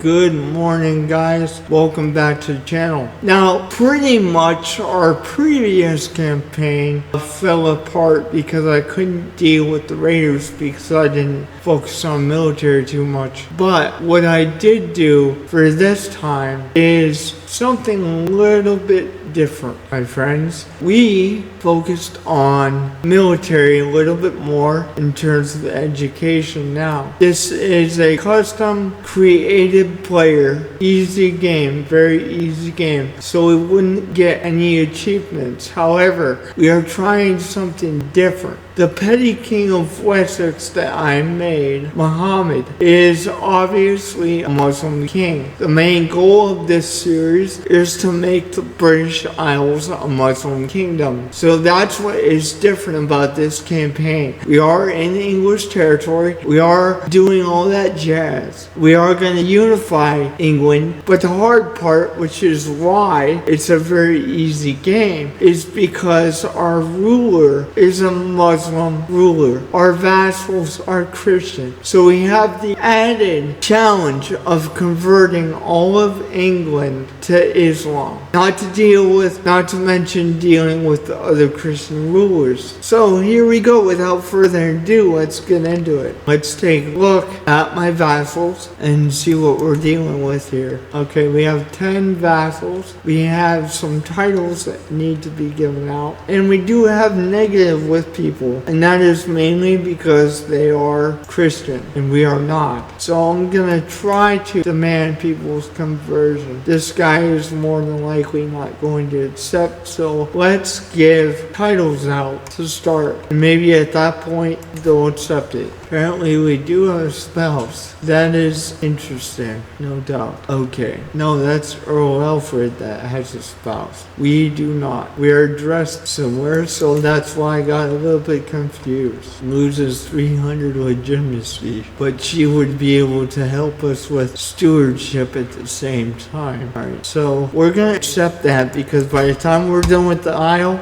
Good morning, guys. Welcome back to the channel. Now, pretty much our previous campaign fell apart because I couldn't deal with the raiders because I didn't focus on military too much. But what I did do for this time is something a little bit different, my friends. We focused on military a little bit more in terms of education now. This is a custom created player, easy game, very easy game, so we wouldn't get any achievements. However, we are trying something different. The petty king of Wessex that I made, Muhammad, is obviously a Muslim king. The main goal of this series is to make the British Isles a Muslim kingdom. So that's what is different about this campaign. We are in English territory. We are doing all that jazz. We are going to unify England. But the hard part, which is why it's a very easy game, is because our ruler is a Muslim ruler. Our vassals are Christian. So we have the added challenge of converting all of England to Islam. Not to mention dealing with the other Christian rulers. So here we go. Without further ado, let's get into it. Let's take a look at my vassals and see what we're dealing with here. Okay, we have 10 vassals. We have some titles that need to be given out. And we do have negative with people. And that is mainly because they are Christian and we are not. So I'm gonna try to demand people's conversion. This guy is more than likely not going to accept, so let's give titles out to start. And maybe at that point they'll accept it. Apparently we do have a spouse. That is interesting, no doubt. Okay, no, that's Earl Alfred that has a spouse. We do not. We are dressed similar, so that's why I got a little bit confused. Loses 300 legitimacy, but she would be able to help us with stewardship at the same time. Alright, so we're gonna accept that because by the time we're done with the Isle,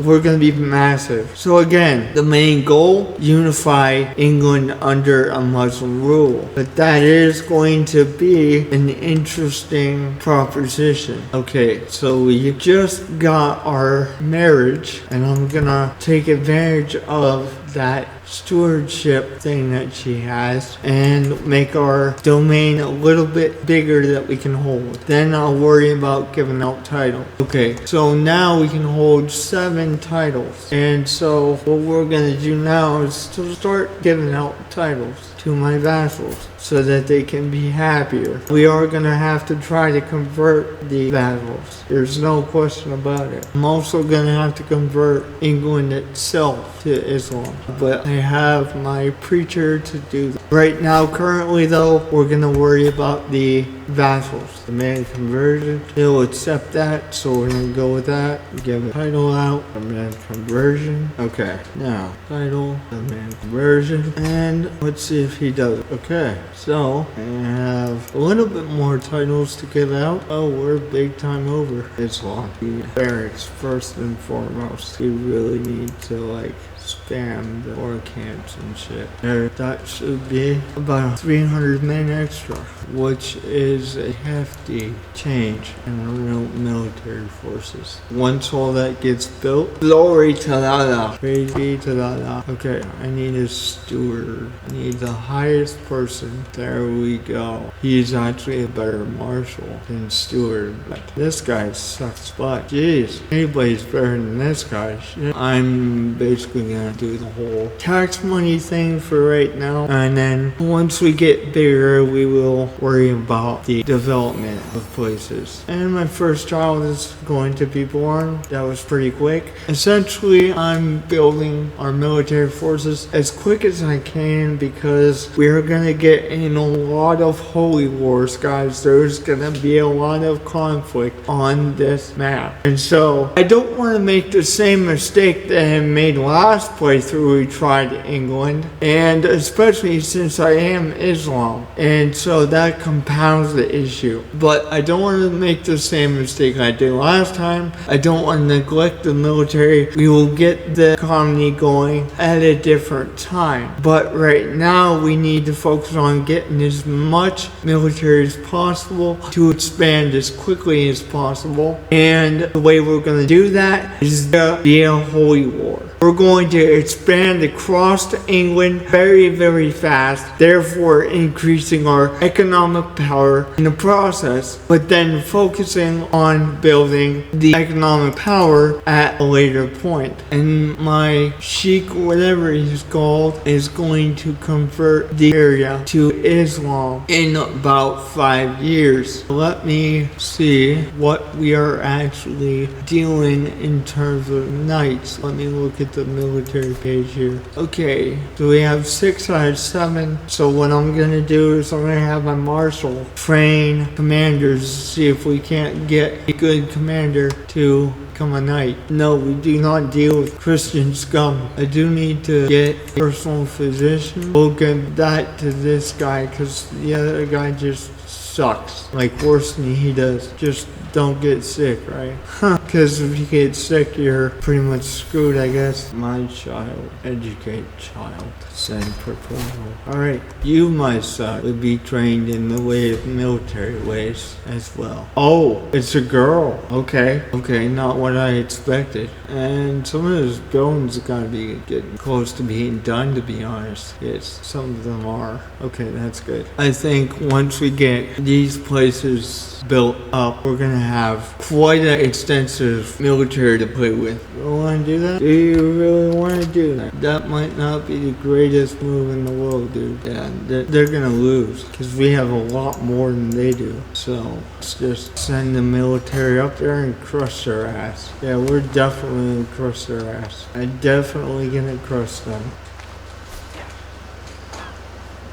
we're gonna be massive. So again, the main goal, unify England under a Muslim rule. But that is going to be an interesting proposition. Okay, so we just got our marriage, and I'm gonna take advantage of that stewardship thing that she has and make our domain a little bit bigger that we can hold. Then I'll worry about giving out titles. Okay, so now we can hold 7 titles. And so what we're gonna do now is to start giving out titles to my vassals so that they can be happier. We are gonna have to try to convert the vassals. There's no question about it. I'm also gonna have to convert England itself to Islam, but I have my preacher to do that. Right now, currently though, we're gonna worry about the vassals. The man conversion, he'll accept that, so we're gonna go with that. Give a title out, the man conversion. Okay, now title, the man conversion, and let's see if he does it. Okay, so I have a little bit more titles to give out. Oh, we're big time over Islam. The barracks first and foremost. We really need to spam the war camps and shit. That should be about 300 men extra, which is a hefty change in our real military forces. Once all that gets built, glory to Allah, praise be to Allah. Okay, I need a steward. I need the highest person. There we go. He's actually a better marshal than steward, but this guy sucks butt. Jeez, anybody's better than this guy. Shit. I'm basically gonna do the whole tax money thing for right now, and then once we get bigger we will worry about the development of places. And my first child is going to be born. That was pretty quick. Essentially, I'm building our military forces as quick as I can because we're gonna get in a lot of holy wars, guys. There's gonna be a lot of conflict on this map, and so I don't want to make the same mistake that I made last last playthrough we tried England, and especially since I am Islam, and so that compounds the issue. But I don't want to make the same mistake I did last time. I don't want to neglect the military. We will get the economy going at a different time. But right now we need to focus on getting as much military as possible to expand as quickly as possible. And the way we're going to do that is via holy war. We're going to expand across England very, very fast, therefore increasing our economic power in the process, but then focusing on building the economic power at a later point. And my sheikh, whatever he's called, is going to convert the area to Islam in about 5 years. Let me see what we are actually doing in terms of knights. Let me look at the military page here. Okay, so we have 6 out of 7. So what I'm gonna do is I'm gonna have my marshal train commanders to see if we can't get a good commander to become a knight. No, we do not deal with Christian scum. I do need to get a personal physician. We'll get that to this guy because the other guy just sucks. Like worse than he does. Just don't get sick, right? Because if you get sick, you're pretty much screwed, I guess. My child, educate child, send proposal. Alright, you, my son, would be trained in the way of military ways as well. Oh, it's a girl. Okay, not what I expected. And some of those buildings are gonna be getting close to being done, to be honest. Yes, some of them are. Okay, that's good. I think once we get these places built up, we're gonna have quite an extensive military to play with. You want to do that? Do you really want to do that? That might not be the greatest move in the world, dude. Yeah, they're gonna lose because we have a lot more than they do. So let's just send the military up there and crush their ass. Yeah, we're definitely gonna crush their ass. I'm definitely gonna crush them.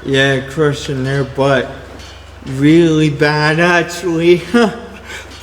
Yeah, crushing their butt. Really bad, actually.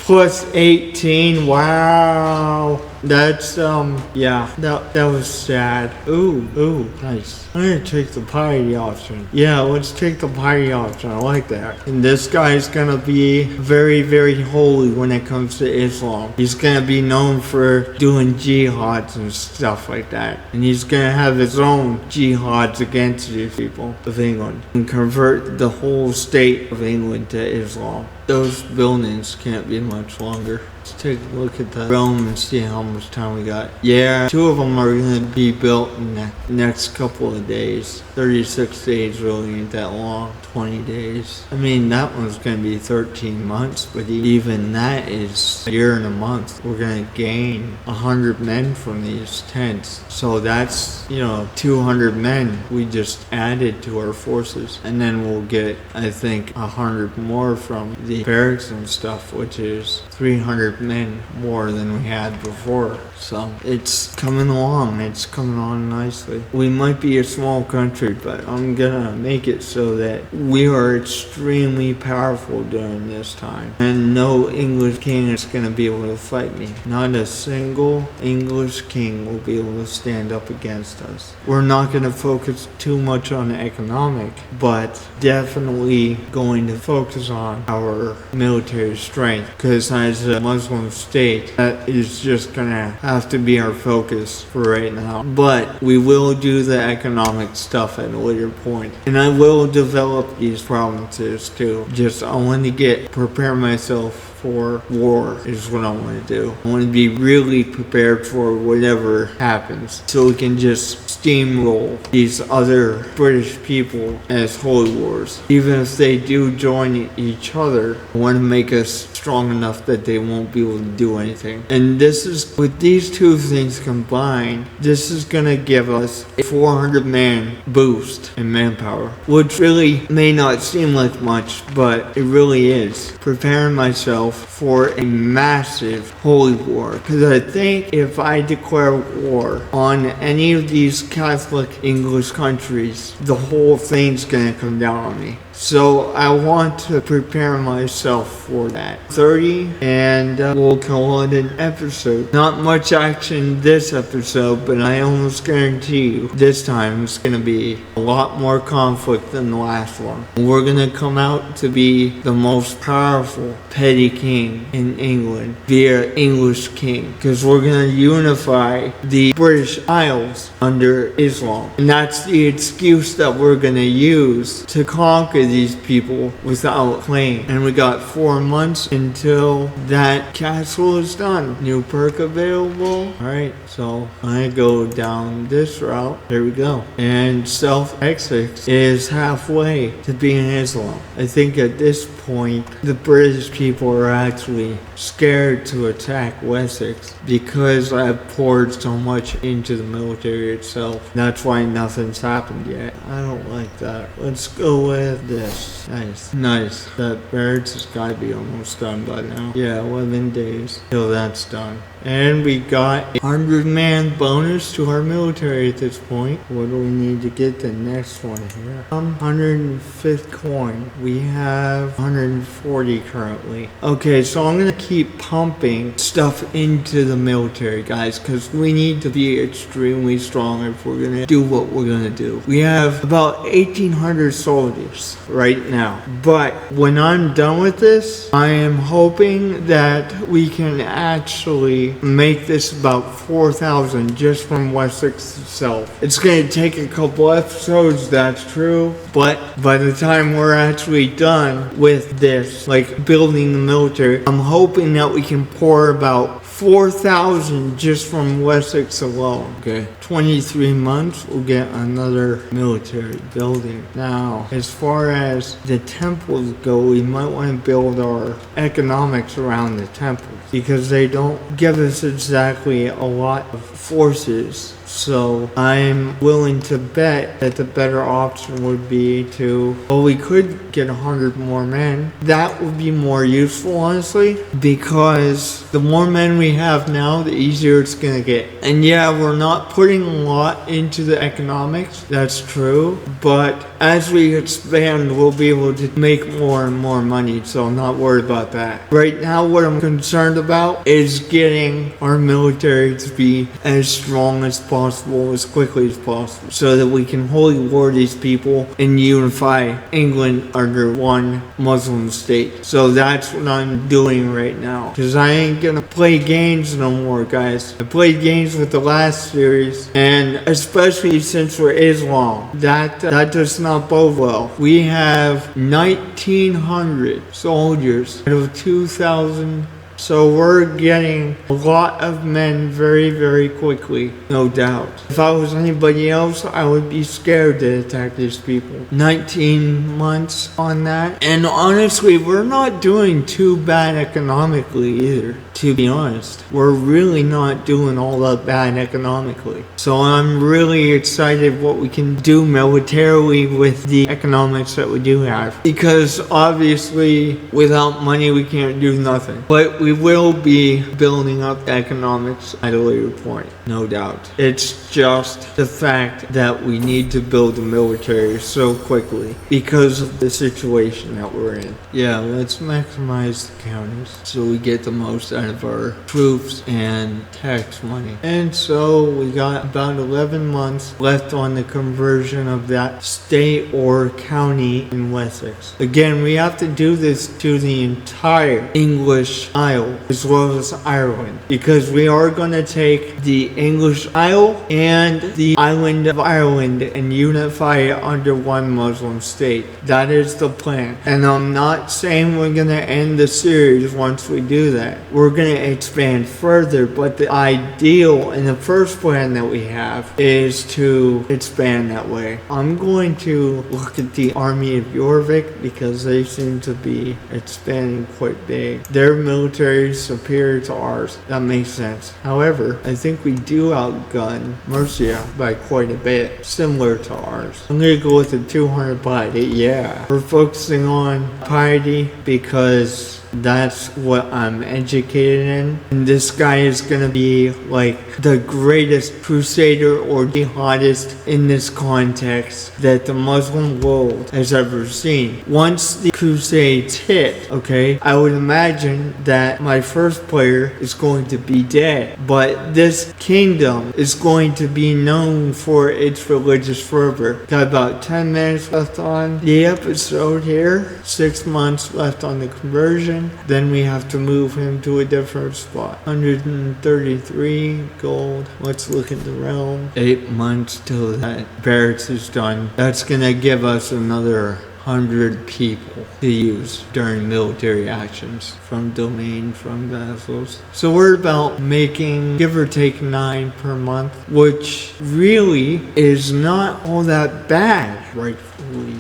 Plus 18, wow. That's, yeah, that was sad. Ooh, nice. I'm gonna take the piety option. Yeah, let's take the piety option. I like that. And this guy's gonna be very, very holy when it comes to Islam. He's gonna be known for doing jihads and stuff like that. And he's gonna have his own jihads against these people of England and convert the whole state of England to Islam. Those buildings can't be much longer. Let's take a look at the realm and see how much time we got. Yeah, 2 of them are going to be built in the next couple of days. 36 days really ain't that long. 20 days. I mean, that one's going to be 13 months, but even that is a year and a month. We're going to gain 100 men from these tents. So that's, 200 men we just added to our forces. And then we'll get, I think, 100 more from the barracks and stuff, which is 300 men more than we had before. So it's coming along. It's coming on nicely. We might be a small country, but I'm gonna make it so that we are extremely powerful during this time. And no English king is gonna be able to fight me. Not a single English king will be able to stand up against us. We're not gonna focus too much on the economic, but definitely going to focus on our military strength. Because as a Muslim state, that is just gonna have to be our focus for right now. But we will do the economic stuff at a later point. And I will develop these provinces too. I want to prepare myself for war is what I want to do. I want to be really prepared for whatever happens so we can just steamroll these other British people as holy wars. Even if they do join each other, I want to make us strong enough that they won't be able to do anything. And this is, with these two things combined, this is going to give us a 400 man boost in manpower, which really may not seem like much, but it really is. Preparing myself for a massive holy war, because I think if I declare war on any of these Catholic English countries, the whole thing's gonna come down on me. So I want to prepare myself for that. 30 and we'll call it an episode. Not much action this episode, but I almost guarantee you this time it's going to be a lot more conflict than the last one. We're going to come out to be the most powerful petty king in England via English king, because we're going to unify the British Isles under Islam. And that's the excuse that we're going to use to conquer these people without claim. And we got 4 months until that castle is done. New perk available. Alright, so I go down this route. There we go. And Ck3 is halfway to being Islam. I think at this point the British people are actually scared to attack Wessex because I've poured so much into the military itself. That's why nothing's happened yet. I don't like that. Let's go with this. Nice. That barracks has got to be almost done by now. Yeah, 11 days till that's done. And we got a 100-man bonus to our military at this point. What do we need to get the next one here? 105th coin. We have 140 currently. Okay, so I'm gonna keep pumping stuff into the military, guys, because we need to be extremely strong if we're gonna do what we're gonna do. We have about 1,800 soldiers right now, but when I'm done with this, I am hoping that we can actually make this about 4,000 just from Wessex itself. It's going to take a couple episodes, that's true, but by the time we're actually done with this, like building the military, I'm hoping that we can pour about 4,000 just from Wessex alone. Okay, 23 months we'll get another military building. Now, as far as the temples go, we might want to build our economics around the temples because they don't give us exactly a lot of forces. So I'm willing to bet that the better option would be to, well, we could get 100 more men. That would be more useful, honestly, because the more men we have now, the easier it's gonna get. And yeah, we're not putting a lot into the economics, that's true, but as we expand, we'll be able to make more and more money, so I'm not worried about that. Right now, what I'm concerned about is getting our military to be as strong as possible, as quickly as possible, so that we can holy war these people and unify England under one Muslim state. So that's what I'm doing right now, because I ain't gonna play games no more, guys. I played games with the last series, and especially since we're Islam, that does not bode well. We have 1,900 soldiers out of 2,000. So we're getting a lot of men very, very quickly, no doubt. If I was anybody else, I would be scared to attack these people. 19 months on that. And honestly, we're not doing too bad economically either, to be honest. We're really not doing all that bad economically. So I'm really excited what we can do militarily with the economics that we do have. Because obviously, without money, we can't do nothing. But we will be building up economics at a later point, no doubt. It's just the fact that we need to build the military so quickly because of the situation that we're in. Yeah, let's maximize the counties so we get the most out of our troops and tax money. And so we got about 11 months left on the conversion of that state or county in Wessex. Again, we have to do this to the entire English Isle as well as Ireland, because we are going to take the English Isle and the island of Ireland and unify it under one Muslim state. That is the plan. And I'm not saying we're going to end the series once we do that. We're going to expand further, but the ideal and the first plan that we have is to expand that way. I'm going to look at the army of Jorvik because they seem to be expanding quite big. Their military is superior to ours. That makes sense. However, I think we do outgun Mercia by quite a bit, similar to ours. I'm gonna go with the 200 piety. Yeah, we're focusing on piety because That's what I'm educated in. And this guy is gonna be like the greatest crusader or jihadist in this context that the Muslim world has ever seen. Once the crusades hit, okay, I would imagine that my first player is going to be dead. But this kingdom is going to be known for its religious fervor. Got about 10 minutes left on the episode here. 6 months left on the conversion. Then we have to move him to a different spot. 133 gold. Let's look at the realm. 8 months till that barracks is done. That's gonna give us another 100 people to use during military actions from domain, from vassals. So we're about making, give or take, 9 per month, which really is not all that bad, rightfully.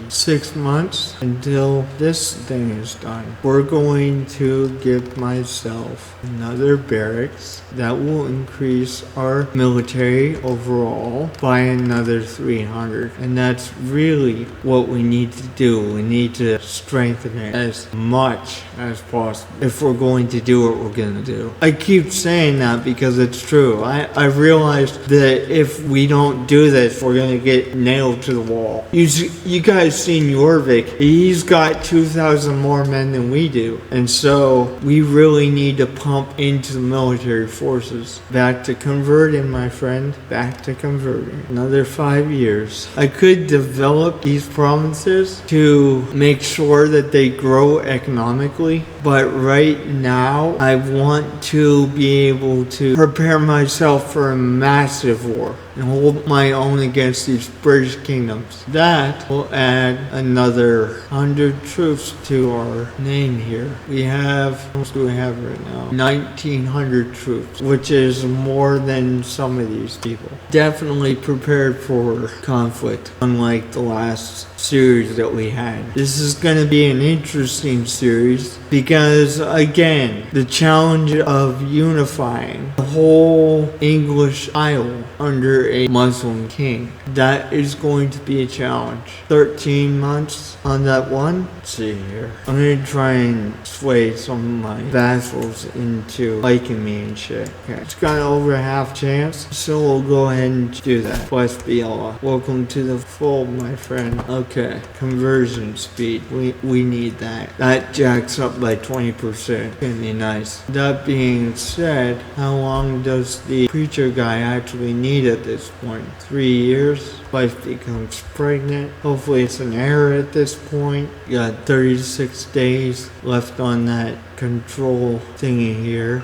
6 months until this thing is done. We're going to give myself another barracks that will increase our military overall by another 300. And that's really what we need to do. We need to strengthen it as much as possible if we're going to do what we're going to do. I keep saying that because it's true. I realized that if we don't do this, we're going to get nailed to the wall. You guys seen Jorvik. He's got 2,000 more men than we do. And so we really need to pump into the military forces. Back to converting, my friend. Back to converting. Another 5 years. I could develop these provinces to make sure that they grow economically. But right now, I want to be able to prepare myself for a massive war and hold my own against these British kingdoms. That will add another 100 troops to our name here. We have, what else do we have right now? 1,900 troops, which is more than some of these people. Definitely prepared for conflict, unlike the last series that we had. This is going to be an interesting series because, again, the challenge of unifying the whole English Isle under a Muslim king, that is going to be a challenge. 13 months on that one. Let's see here. I'm going to try and sway some of my vassals into liking me and shit. Okay, it's got over a half chance, so we'll go ahead and do that. Bless be Allah. Welcome to the fold, my friend. Okay, conversion speed. We need that. That jacks up by 20%. Gonna be nice. That being said, how long does the preacher guy actually need at this point? 3 years? Wife becomes pregnant. Hopefully it's an error at this point. You got 36 days left on that control thingy here.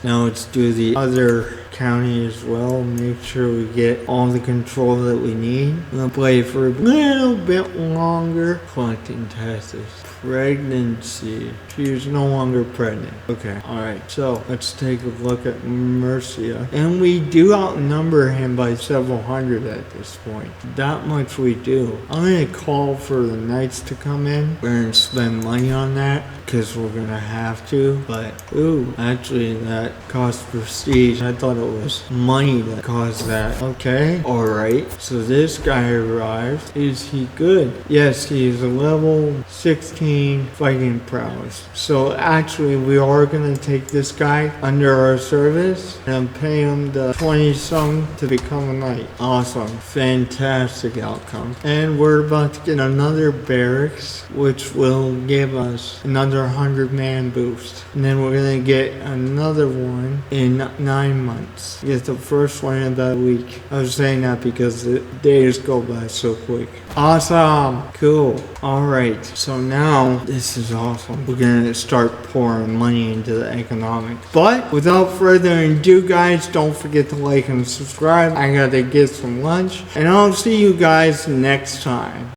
Now let's do the other county as well. Make sure we get all the control that we need. I'm gonna play for a little bit longer. Collecting taxes. Pregnancy. She is no longer pregnant. Okay, alright. So let's take a look at Mercia. And we do outnumber him by several hundred at this point. That much we do. I'm gonna call for the knights to come in. We're gonna spend money on that because we're gonna have to. But ooh, actually that cost prestige. I thought it was money that caused that. Okay, alright. So this guy arrived. Is he good? Yes, he is a level 16 fighting prowess. So actually we are going to take this guy under our service and pay him the 20 some to become a knight. Awesome. Fantastic outcome. And we're about to get another barracks which will give us another 100 man boost. And then we're going to get another one in 9 months. Get the first one in about a week. I was saying that because the days go by so quick. Awesome. Cool. Alright. So now this is awesome. We're gonna start pouring money into the economics. But without further ado, guys, don't forget to like and subscribe. I gotta get some lunch. And I'll see you guys next time.